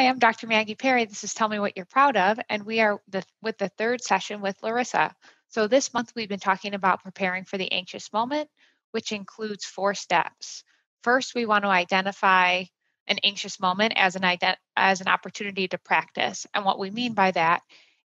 Hi, I'm Dr. Maggie Perry. This is Tell Me What You're Proud Of, and we are with the third session with Larisa. So this month we've been talking about preparing for the anxious moment, which includes 4 steps. First, we want to identify an anxious moment as an opportunity to practice. And what we mean by that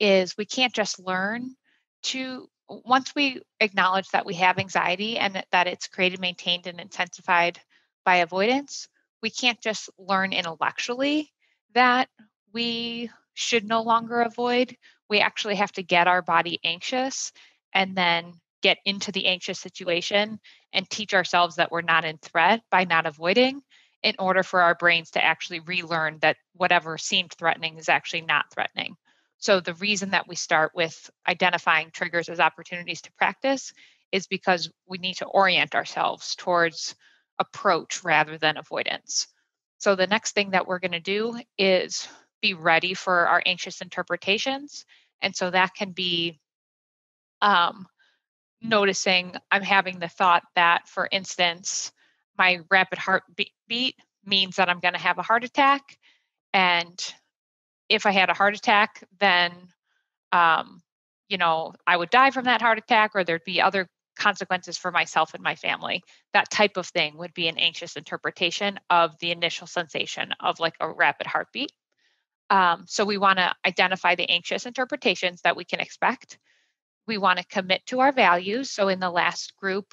is we can't just learn to, once we acknowledge that we have anxiety and that it's created, maintained, and intensified by avoidance, we can't just learn intellectually that we should no longer avoid. We actually have to get our body anxious and then get into the anxious situation and teach ourselves that we're not in threat by not avoiding, in order for our brains to actually relearn that whatever seemed threatening is actually not threatening. So the reason that we start with identifying triggers as opportunities to practice is because we need to orient ourselves towards approach rather than avoidance. So the next thing that we're going to do is be ready for our anxious interpretations. And so that can be noticing I'm having the thought that, for instance, my rapid heartbeat means that I'm going to have a heart attack. And if I had a heart attack, then, I would die from that heart attack, or there'd be other consequences for myself and my family. That type of thing would be an anxious interpretation of the initial sensation of like a rapid heartbeat. So we want to identify the anxious interpretations that we can expect. We want to commit to our values. So in the last group,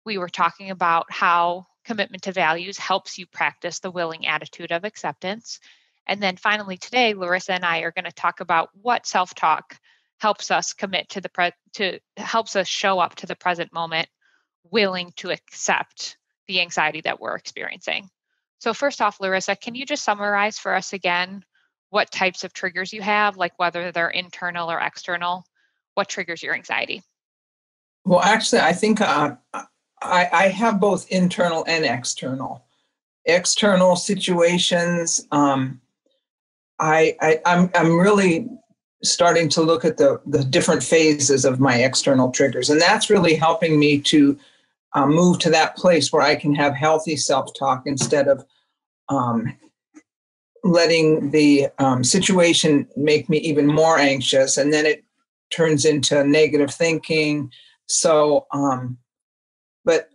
we were talking about how commitment to values helps you practice the willing attitude of acceptance. And then finally today, Larisa and I are going to talk about what self-talk helps us commit to helps us show up to the present moment, willing to accept the anxiety that we're experiencing. So first off, Larisa, can you just summarize for us again what types of triggers you have, like whether they're internal or external? What triggers your anxiety? Well, actually, I think I have both internal and external. External situations, I'm really starting to look at the different phases of my external triggers, and that's really helping me to move to that place where I can have healthy self-talk instead of letting the situation make me even more anxious, and then it turns into negative thinking. So, but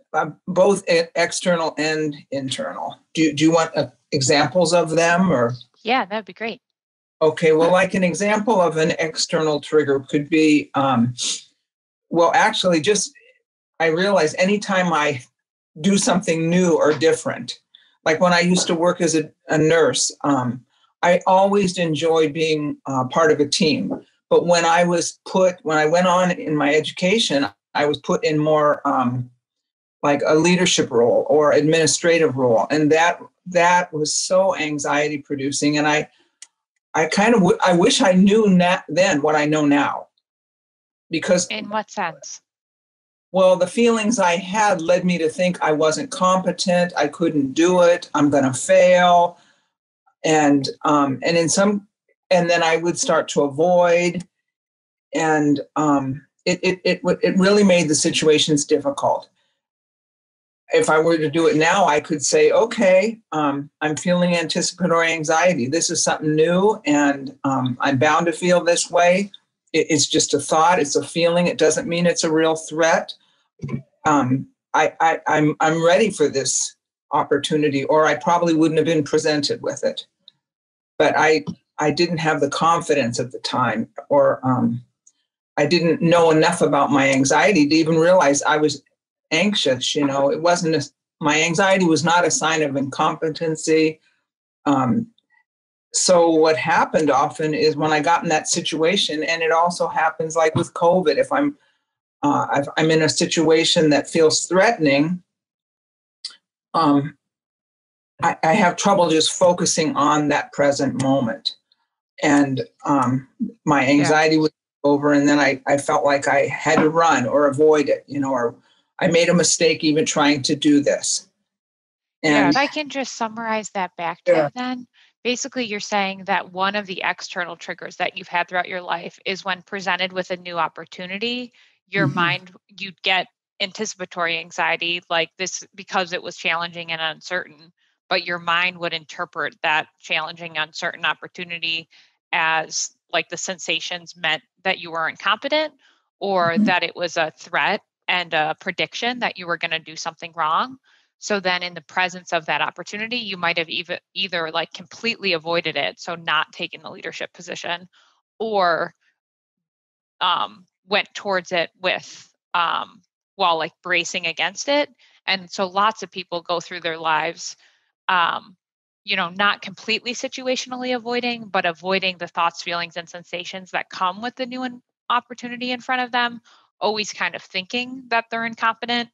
both external and internal. Do you want examples of them, or? Yeah, that'd be great. Okay, well, like an example of an external trigger could be, actually, just I realize anytime I do something new or different, like when I used to work as a nurse, I always enjoyed being part of a team. But when I went on in my education, I was put in more like a leadership role or administrative role, and that was so anxiety producing. And I wish I knew then what I know now. Because in what sense? Well, the feelings I had led me to think I wasn't competent, I couldn't do it, I'm going to fail, and then I would start to avoid, and it really made the situations difficult. If I were to do it now, I could say, okay, I'm feeling anticipatory anxiety. This is something new, and I'm bound to feel this way. It's just a thought. It's a feeling. It doesn't mean it's a real threat. I'm ready for this opportunity, or I probably wouldn't have been presented with it. But I didn't have the confidence at the time, or I didn't know enough about my anxiety to even realize I was anxious. It wasn't my anxiety was not a sign of incompetency. So what happened often is when I got in that situation, and it also happens like with COVID, if I'm in a situation that feels threatening, I have trouble just focusing on that present moment. And my anxiety was over, and then I felt like I had to run or avoid it, or I made a mistake even trying to do this. And if I can just summarize that back to you then. Basically, you're saying that one of the external triggers that you've had throughout your life is when presented with a new opportunity, your mind, you'd get anticipatory anxiety like this because it was challenging and uncertain. but your mind would interpret that challenging, uncertain opportunity as like the sensations meant that you were incompetent or that it was a threat and a prediction that you were going to do something wrong. So then in the presence of that opportunity, you might have either like completely avoided it, so not taking the leadership position, or went towards it with while like bracing against it. And so lots of people go through their lives, not completely situationally avoiding, but avoiding the thoughts, feelings, and sensations that come with the new opportunity in front of them, always kind of thinking that they're incompetent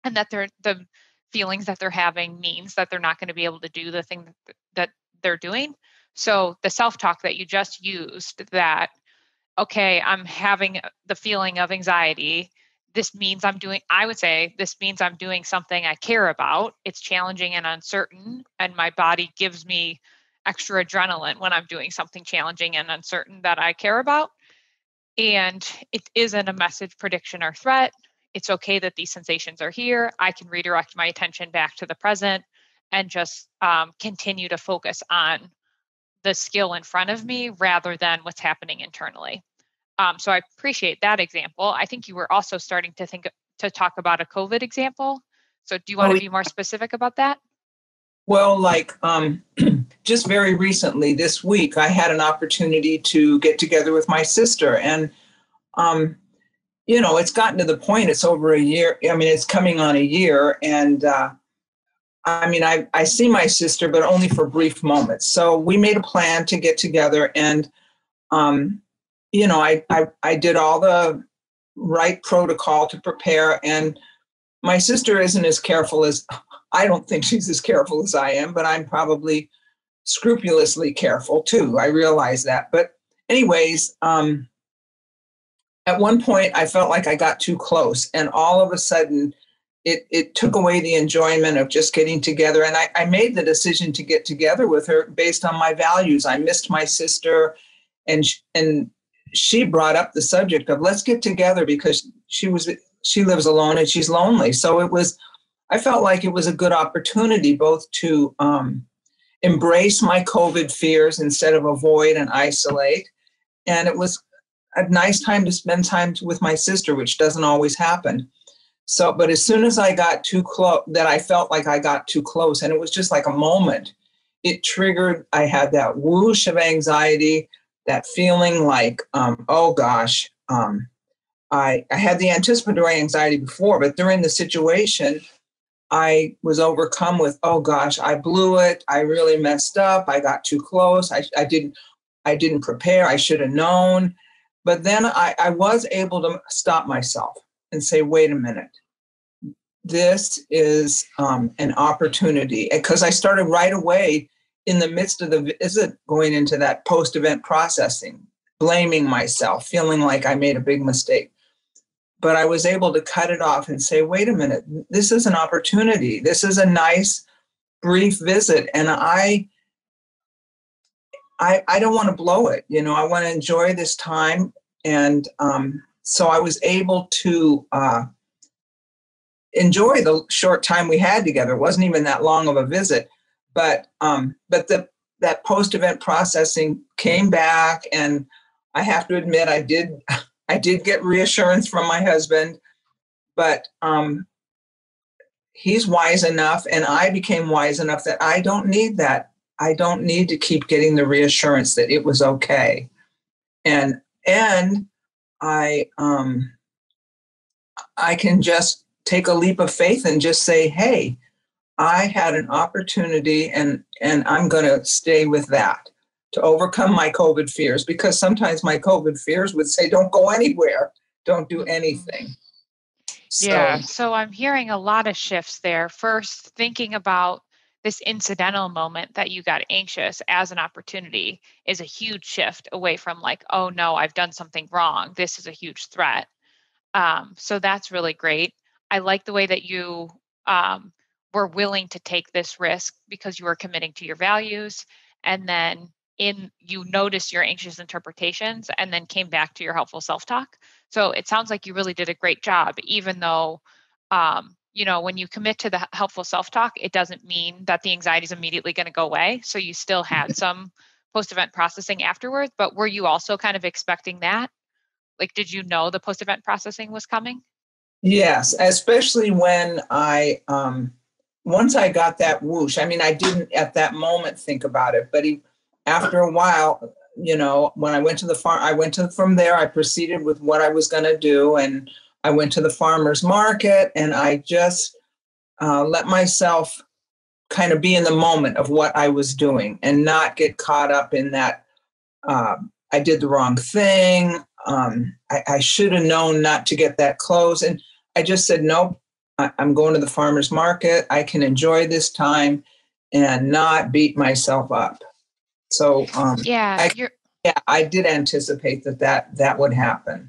and that the feelings that they're having means that they're not going to be able to do the thing that they're doing. So the self-talk that you just used, that, okay, I'm having the feeling of anxiety. I would say this means I'm doing something I care about. It's challenging and uncertain, and my body gives me extra adrenaline when I'm doing something challenging and uncertain that I care about. And it isn't a message, prediction, or threat. It's okay that these sensations are here. I can redirect my attention back to the present and just continue to focus on the skill in front of me rather than what's happening internally. So I appreciate that example. I think you were also starting to talk about a COVID example. So do you want to be more specific about that? Well, like just very recently this week, I had an opportunity to get together with my sister. And, it's gotten to the point, it's over a year. I mean, it's coming on a year. And I see my sister, but only for brief moments. So we made a plan to get together. And, I did all the right protocol to prepare. And my sister isn't as careful as, I don't think she's as careful as I am, but I'm probably scrupulously careful too. I realize that. But anyways, at one point I felt like I got too close, and all of a sudden it took away the enjoyment of just getting together. And I made the decision to get together with her based on my values. I missed my sister, and she brought up the subject of let's get together because she lives alone and she's lonely. So I felt like it was a good opportunity both to embrace my COVID fears instead of avoid and isolate. And it was a nice time to spend time with my sister, which doesn't always happen. So, but as soon as I got too close, that I felt like I got too close, and it was just like a moment, it triggered, I had that whoosh of anxiety, that feeling like, oh gosh, I had the anticipatory anxiety before, but during the situation, I was overcome with, oh gosh, I blew it. I really messed up. I got too close. I didn't prepare. I should have known. But then I was able to stop myself and say, wait a minute. This is an opportunity. Because I started right away in the midst of the visit going into that post-event processing, blaming myself, feeling like I made a big mistake. But I was able to cut it off and say, wait a minute, this is an opportunity. This is a nice, brief visit. And I don't want to blow it. I want to enjoy this time. And so I was able to enjoy the short time we had together. It wasn't even that long of a visit. But that post-event processing came back. And I have to admit, I did get reassurance from my husband, but he's wise enough, and I became wise enough that I don't need that. I don't need to keep getting the reassurance that it was okay. And I can just take a leap of faith and just say, hey, I had an opportunity, and I'm going to stay with that to overcome my COVID fears, because sometimes my COVID fears would say, don't go anywhere, don't do anything. So I'm hearing a lot of shifts there. First, thinking about this incidental moment that you got anxious as an opportunity is a huge shift away from like, oh no, I've done something wrong. This is a huge threat. So that's really great. I like the way that you were willing to take this risk because you were committing to your values, and then you noticed your anxious interpretations and then came back to your helpful self-talk. So it sounds like you really did a great job, even though when you commit to the helpful self-talk, it doesn't mean that the anxiety is immediately going to go away. So you still had some post-event processing afterwards, but were you also kind of expecting that? Like, did you know the post-event processing was coming? Yes, especially when once I got that whoosh, I mean, I didn't at that moment think about it, but after a while, when I went to the farm, from there, I proceeded with what I was going to do. And I went to the farmer's market and I just let myself kind of be in the moment of what I was doing and not get caught up in that I did the wrong thing. I should have known not to get that clothes. And I just said, nope, I'm going to the farmer's market. I can enjoy this time and not beat myself up. So Yeah, I did anticipate that would happen.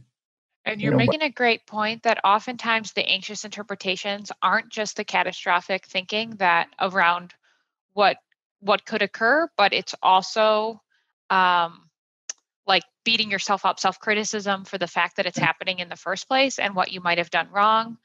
and you're making a great point that oftentimes the anxious interpretations aren't just the catastrophic thinking that around what could occur, but it's also like beating yourself up, self-criticism for the fact that it's happening in the first place and what you might have done wrong.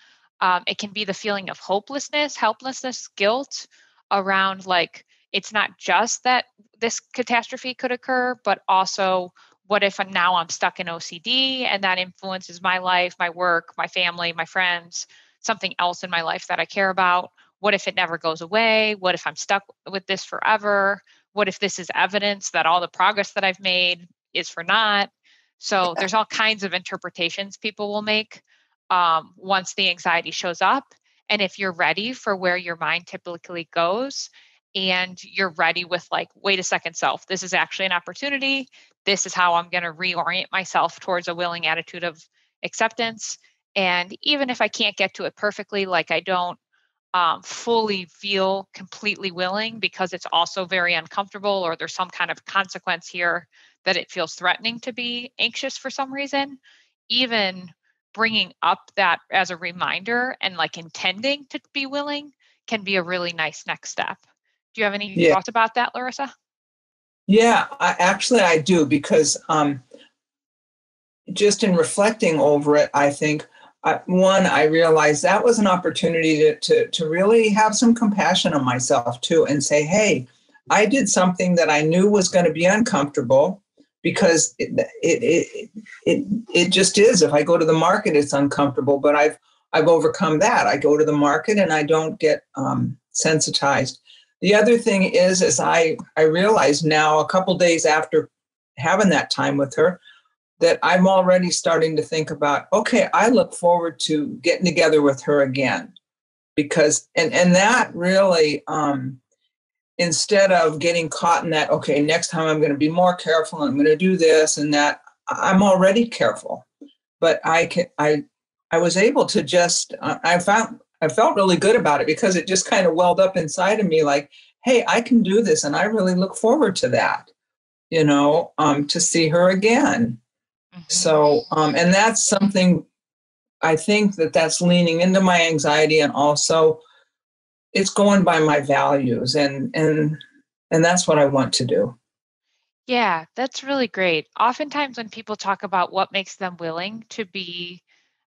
It can be the feeling of hopelessness, helplessness, guilt around like it's not just that this catastrophe could occur, but also what if now I'm stuck in OCD and that influences my life, my work, my family, my friends, something else in my life that I care about? What if it never goes away? What if I'm stuck with this forever? What if this is evidence that all the progress that I've made is for naught? So there's all kinds of interpretations people will make once the anxiety shows up. And if you're ready for where your mind typically goes, and you're ready with like, wait a second, self, this is actually an opportunity. This is how I'm going to reorient myself towards a willing attitude of acceptance. And even if I can't get to it perfectly, like I don't fully feel completely willing because it's also very uncomfortable or there's some kind of consequence here that it feels threatening to be anxious for some reason, even bringing up that as a reminder and like intending to be willing can be a really nice next step. Do you have any thoughts about that, Larisa? Yeah, I do, because just in reflecting over it, I think I realized that was an opportunity to really have some compassion on myself too, and say, hey, I did something that I knew was going to be uncomfortable, because it just is. If I go to the market, it's uncomfortable, but I've overcome that. I go to the market and I don't get sensitized. The other thing is I realize now, a couple days after having that time with her, that I'm already starting to think about, okay, I look forward to getting together with her again, because, and that really, instead of getting caught in that, okay, next time I'm going to be more careful, I'm going to do this and that, I'm already careful. But I was able to just, I felt really good about it, because it just kind of welled up inside of me like, hey, I can do this. And I really look forward to that, to see her again. Mm-hmm. So, and that's something, I think that's leaning into my anxiety, and also it's going by my values, and that's what I want to do. Yeah, that's really great. Oftentimes when people talk about what makes them willing to be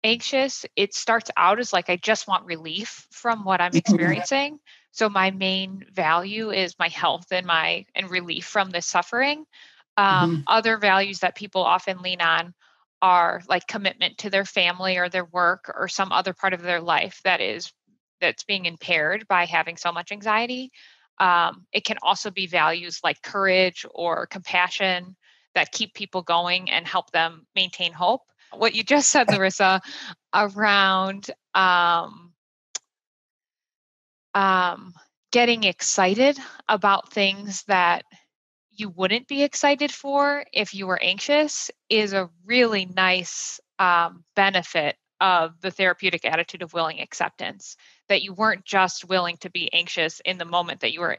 anxious, it starts out as like, I just want relief from what I'm experiencing. So my main value is my health and relief from this suffering. Other values that people often lean on are like commitment to their family or their work or some other part of their life that's being impaired by having so much anxiety. It can also be values like courage or compassion that keep people going and help them maintain hope. What you just said, Larisa, around getting excited about things that you wouldn't be excited for if you were anxious is a really nice benefit of the therapeutic attitude of willing acceptance, that you weren't just willing to be anxious in the moment that you were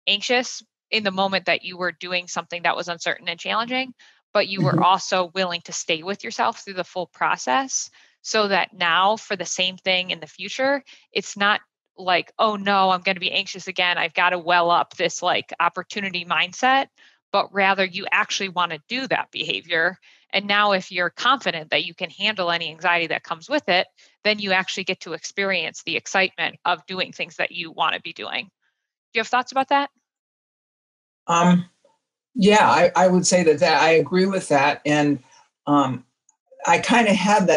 anxious, in the moment that you were doing something that was uncertain and challenging, but you were also willing to stay with yourself through the full process, so that now for the same thing in the future, it's not like, oh no, I'm going to be anxious again, I've got to well up this like opportunity mindset, but rather you actually want to do that behavior And now if you're confident that you can handle any anxiety that comes with it, then you actually get to experience the excitement of doing things that you want to be doing. Do you have thoughts about that? Um, yeah, I would say that I agree with that. And um, I kind of had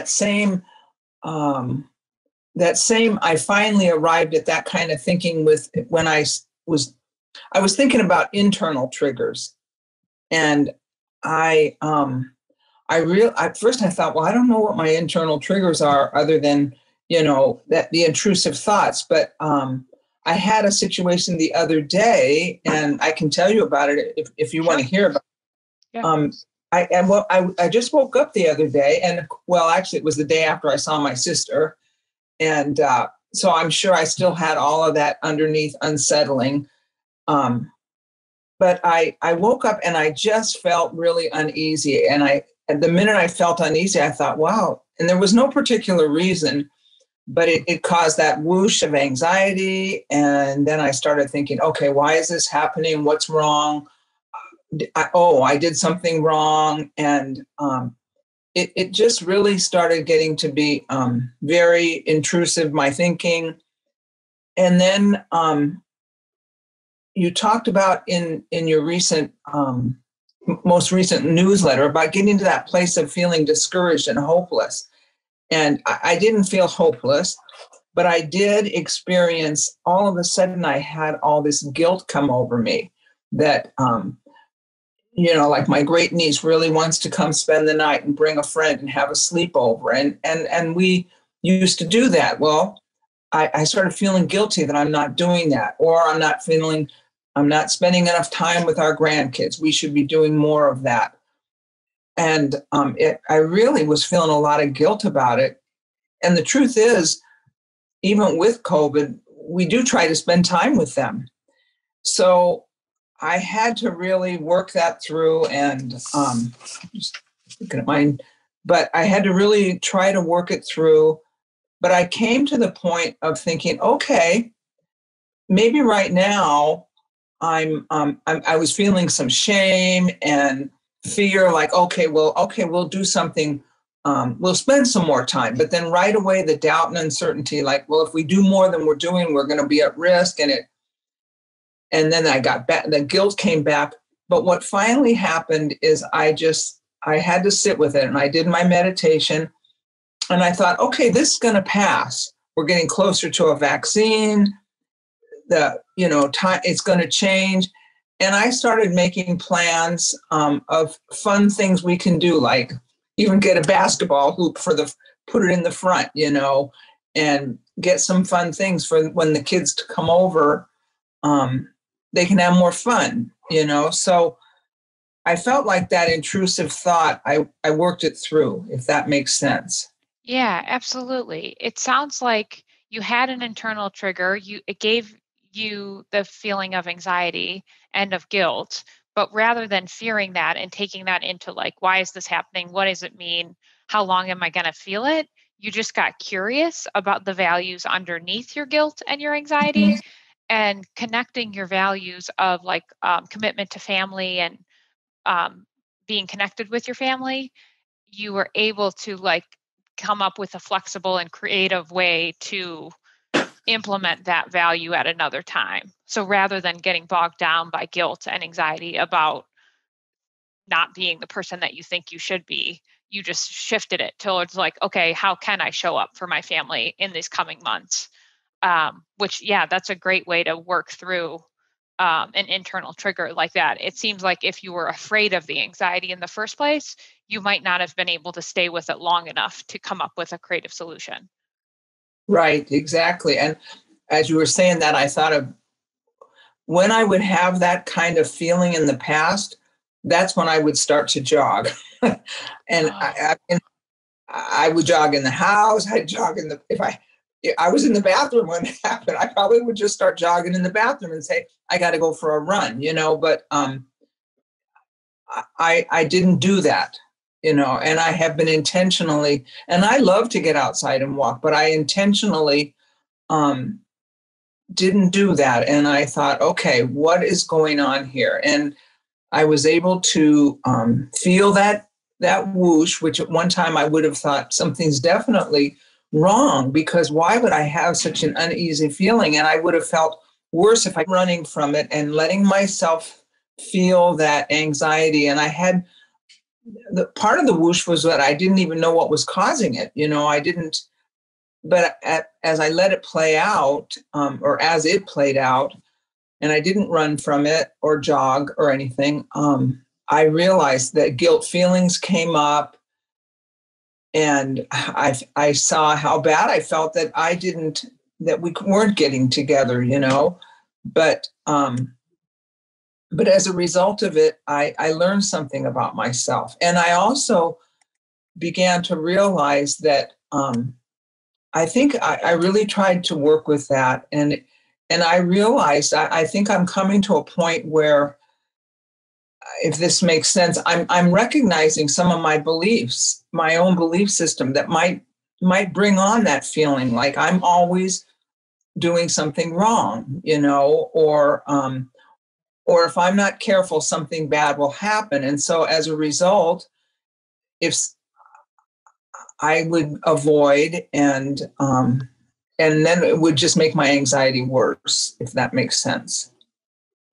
um, I finally arrived at that kind of thinking with when I was thinking about internal triggers. And at first I thought, well, I don't know what my internal triggers are other than, that the intrusive thoughts. But I had a situation the other day, and I can tell you about it if you Sure. want to hear about it. Yeah. I just woke up the other day, and well, actually, it was the day after I saw my sister, and so I'm sure I still had all of that underneath unsettling. But I woke up and I just felt really uneasy, and the minute I felt uneasy, I thought, wow, and there was no particular reason, but it caused that whoosh of anxiety, and then I started thinking, okay, why is this happening? What's wrong? I did something wrong. And it just really started getting to be very intrusive, my thinking. And then you talked about in your most recent newsletter about getting to that place of feeling discouraged and hopeless. And I didn't feel hopeless, but I did experience, all of a sudden I had all this guilt come over me that like my great niece really wants to come spend the night and bring a friend and have a sleepover. And we used to do that. Well, I started feeling guilty that I'm not doing that, or I'm not spending enough time with our grandkids. We should be doing more of that. And I really was feeling a lot of guilt about it. And the truth is, even with COVID, we do try to spend time with them. So I had to really work that through, and just looking at mine, but I had to really try to work it through. But I came to the point of thinking, okay, maybe right now I was feeling some shame and fear, like, okay, we'll do something. We'll spend some more time. But then right away, the doubt and uncertainty, like, well, if we do more than we're doing, we're going to be at risk. And then I got back, the guilt came back. But what finally happened is I had to sit with it, and I did my meditation, and I thought, okay, this is going to pass. We're getting closer to a vaccine. Time, it's going to change. And I started making plans of fun things we can do, like even get a basketball hoop put it in the front, and get some fun things for when the kids to come over. They can have more fun, So I felt like that intrusive thought, I worked it through, if that makes sense. Yeah, absolutely. It sounds like you had an internal trigger. It gave you the feeling of anxiety and of guilt, but rather than fearing that and taking that into like, why is this happening? What does it mean? How long am I going to feel it? You just got curious about the values underneath your guilt and your anxiety, and connecting your values of like commitment to family and um, being connected with your family. You were able to like come up with a flexible and creative way to implement that value at another time. So rather than getting bogged down by guilt and anxiety about not being the person that you think you should be, you just shifted it towards like, okay, how can I show up for my family in these coming months? Which, yeah, that's a great way to work through an internal trigger like that. It seems like if you were afraid of the anxiety in the first place, you might not have been able to stay with it long enough to come up with a creative solution. Right, exactly. And as you were saying that, I thought of when I would have that kind of feeling in the past, that's when I would start to jog. And I would jog in the house. I'd jog if I was in the bathroom when it happened, I probably would just start jogging in the bathroom and say, I got to go for a run, but I didn't do that, and I have been intentionally, and I love to get outside and walk, but I intentionally didn't do that. And I thought, okay, what is going on here? And I was able to feel that that whoosh, which at one time I would have thought something's definitely wrong, because why would I have such an uneasy feeling? And I would have felt worse if I'm running from it and letting myself feel that anxiety. And I had the part of the whoosh was that I didn't even know what was causing it. I didn't, but as I let it play out, or as it played out, and I didn't run from it or jog or anything, I realized that guilt feelings came up, and I saw how bad I felt that we weren't getting together, but as a result of it, I learned something about myself. And I also began to realize that I think I really tried to work with that. And I realized I think I'm coming to a point where, if this makes sense, I'm recognizing some of my beliefs, my own belief system that might bring on that feeling like I'm always doing something wrong, or if I'm not careful, something bad will happen. And so as a result, if I would avoid, and then it would just make my anxiety worse, if that makes sense.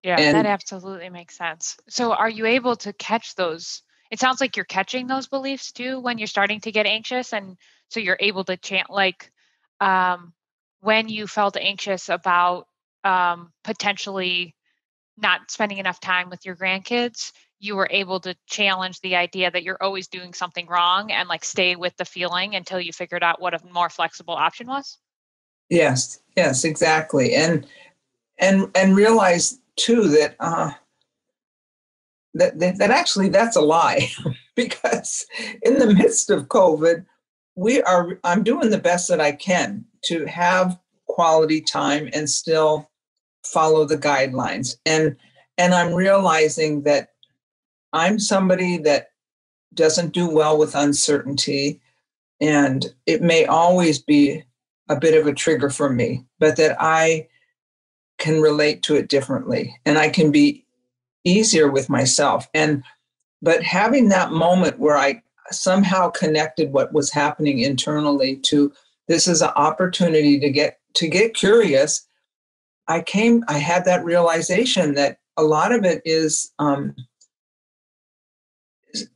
Yeah, that absolutely makes sense. So are you able to catch those? It sounds like you're catching those beliefs too when you're starting to get anxious. And so you're able to chant, like, when you felt anxious about potentially not spending enough time with your grandkids, you were able to challenge the idea that you're always doing something wrong and like stay with the feeling until you figured out what a more flexible option was. Yes, exactly. And realize too that that actually that's a lie, because in the midst of COVID, I'm doing the best that I can to have quality time and still follow the guidelines. And I'm realizing that I'm somebody that doesn't do well with uncertainty, and it may always be a bit of a trigger for me, but that I can relate to it differently, and I can be easier with myself. But having that moment where I somehow connected what was happening internally to, this is an opportunity to get curious. I had that realization that a lot of it is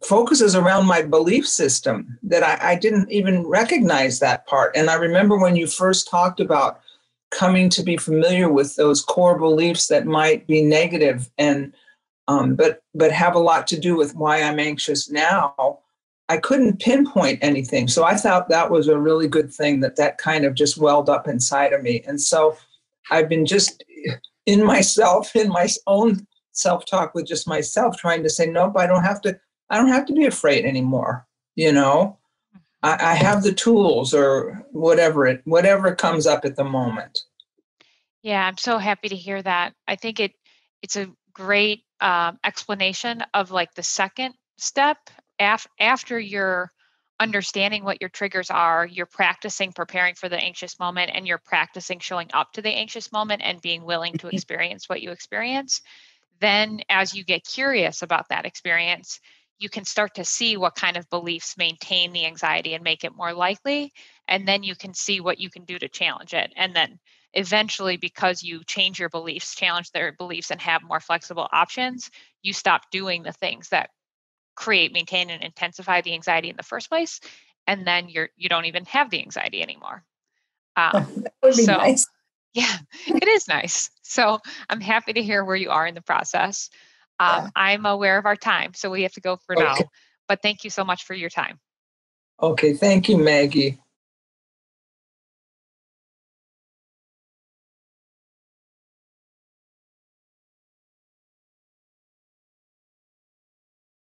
focuses around my belief system, that I didn't even recognize that part. And I remember when you first talked about coming to be familiar with those core beliefs that might be negative, and but have a lot to do with why I'm anxious now. I couldn't pinpoint anything. So I thought that was a really good thing, that kind of just welled up inside of me. And so I've been just in my own self-talk with just myself, trying to say, nope, I don't have to be afraid anymore. I have the tools, or whatever comes up at the moment. Yeah, I'm so happy to hear that. I think it's a great explanation of like the second step after you're understanding what your triggers are, you're practicing preparing for the anxious moment, and you're practicing showing up to the anxious moment and being willing to experience what you experience. Then as you get curious about that experience, you can start to see what kind of beliefs maintain the anxiety and make it more likely. And then you can see what you can do to challenge it. And then eventually, because you change your beliefs, challenge their beliefs, and have more flexible options, you stop doing the things that create, maintain, and intensify the anxiety in the first place. And then you don't even have the anxiety anymore. That would be nice. Yeah, it is nice. So I'm happy to hear where you are in the process. I'm aware of our time, so we have to go for now. But thank you so much for your time. Okay, thank you, Maggie.